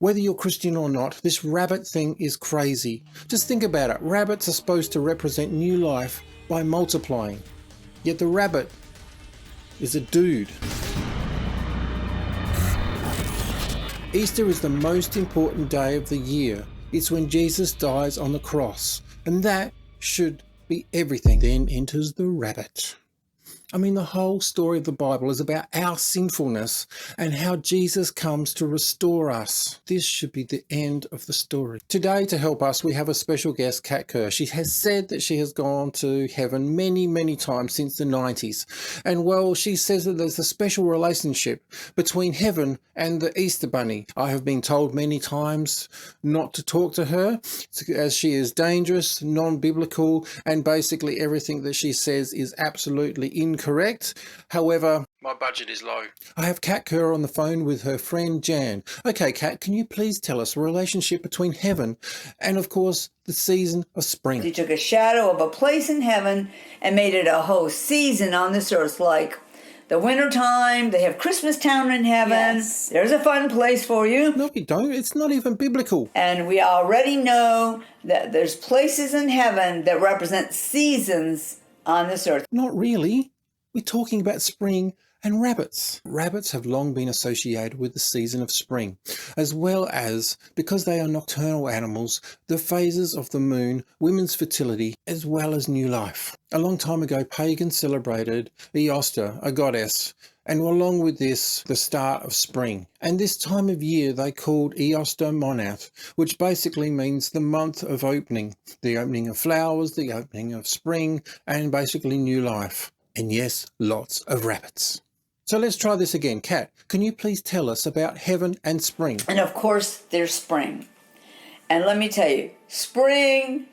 Whether you're Christian or not, this rabbit thing is crazy. Just think about it. Rabbits are supposed to represent new life by multiplying. Yet the rabbit is a dude. Easter is the most important day of the year. It's when Jesus dies on the cross. And that should be everything. Then enters the rabbit. I mean, the whole story of the Bible is about our sinfulness and how Jesus comes to restore us. This should be the end of the story. Today, to help us, we have a special guest, Kat Kerr. She has said that she has gone to heaven many, many times since the 90s. And well, she says that there's a special relationship between heaven and the Easter Bunny. I have been told many times not to talk to her, as she is dangerous, non-biblical, and basically everything that she says is absolutely incorrect. However, my budget is low. I have Kat Kerr on the phone with her friend Jan. Okay, Kat, can you please tell us the relationship between heaven and, of course, the season of spring? He took a shadow of a place in heaven and made it a whole season on this earth, like the winter time. They have Christmas Town in heaven. Yes. There's a fun place for you. No, we don't. It's not even biblical. And we already know that there's places in heaven that represent seasons on this earth. Not really. We're talking about spring and rabbits. Rabbits have long been associated with the season of spring, as well as, because they are nocturnal animals, the phases of the moon, women's fertility, as well as new life. A long time ago, pagans celebrated Eostre, a goddess, and along with this, the start of spring. And this time of year they called Eostre Monath, which basically means the month of opening. The opening of flowers, the opening of spring, and basically new life. And yes, lots of rabbits. So let's try this again. Kat, can you please tell us about heaven and spring? And of course, there's spring. And let me tell you, spring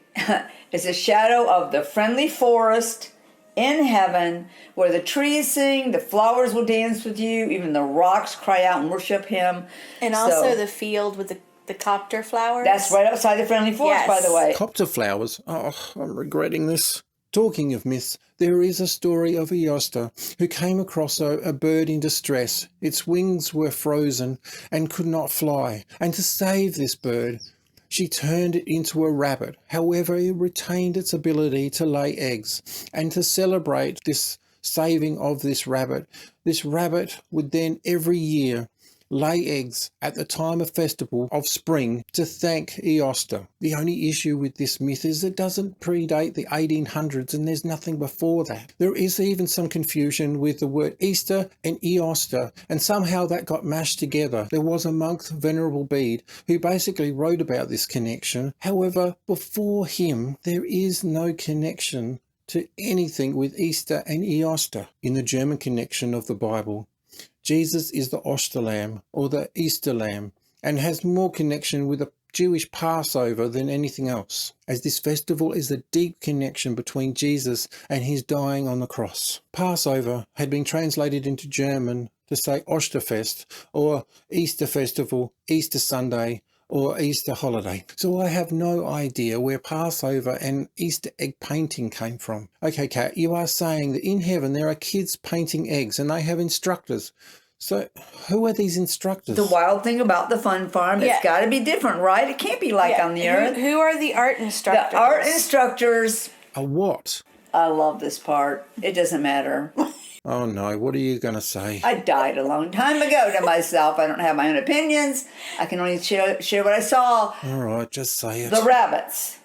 is a shadow of the friendly forest in heaven where the trees sing, the flowers will dance with you, even the rocks cry out and worship him. And also the field with the copter flowers. That's right outside the friendly forest, yes. By the way. Copter flowers? Oh, I'm regretting this. Talking of myths, there is a story of Eostre who came across a bird in distress. Its wings were frozen and could not fly. And to save this bird, she turned it into a rabbit. However, it retained its ability to lay eggs. And to celebrate this saving of this rabbit would then every year lay eggs at the time of festival of spring to thank Eostre. The only issue with this myth is it doesn't predate the 1800s and there's nothing before that. There is even some confusion with the word Easter and Eostre, and somehow that got mashed together. There was a monk, Venerable Bede, who basically wrote about this connection. However, before him, there is no connection to anything with Easter and Eostre in the German connection of the Bible. Jesus is the Osterlamb, or the Easter Lamb, and has more connection with the Jewish Passover than anything else, as this festival is a deep connection between Jesus and his dying on the cross. Passover had been translated into German to say Osterfest, or Easter Festival, Easter Sunday, or Easter holiday. So I have no idea where Passover and Easter egg painting came from. Okay, Kat, you are saying that in heaven there are kids painting eggs and they have instructors. So who are these instructors? The wild thing about the fun farm, it's got to be different, right? It can't be like on the earth. Who are the art instructors? The art instructors. A what? I love this part. It doesn't matter. Oh no, what are you going to say? I died a long time ago to myself. I don't have my own opinions. I can only share what I saw. All right, just say it. The rabbits.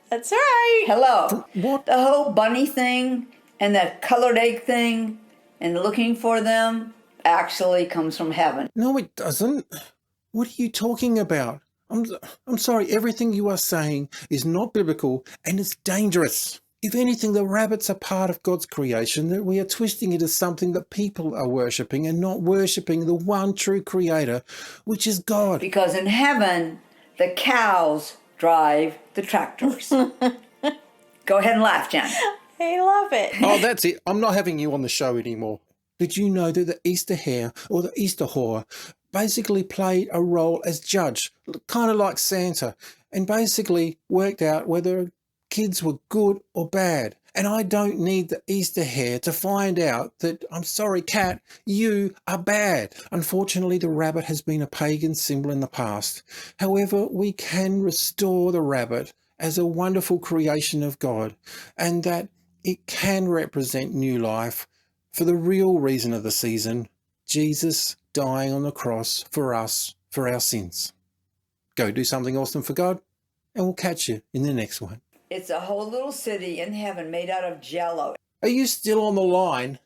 That's right. Hello. What? The whole bunny thing and the colored egg thing and looking for them actually comes from heaven. No, it doesn't. What are you talking about? I'm sorry, everything you are saying is not biblical and it's dangerous. If anything, the rabbits are part of God's creation, that we are twisting it as something that people are worshipping and not worshipping the one true creator, which is God. Because in heaven, the cows drive the tractors. Go ahead and laugh, Jen. I love it. Oh, that's it. I'm not having you on the show anymore. Did you know that the Easter hare or the Easter whore basically played a role as judge, kind of like Santa, and basically worked out whether kids were good or bad? And I don't need the Easter hare to find out that, I'm sorry, cat, you are bad. Unfortunately, the rabbit has been a pagan symbol in the past. However, we can restore the rabbit as a wonderful creation of God, and that it can represent new life for the real reason of the season, Jesus dying on the cross for us, for our sins. Go do something awesome for God, and we'll catch you in the next one. It's a whole little city in heaven made out of jello. Are you still on the line?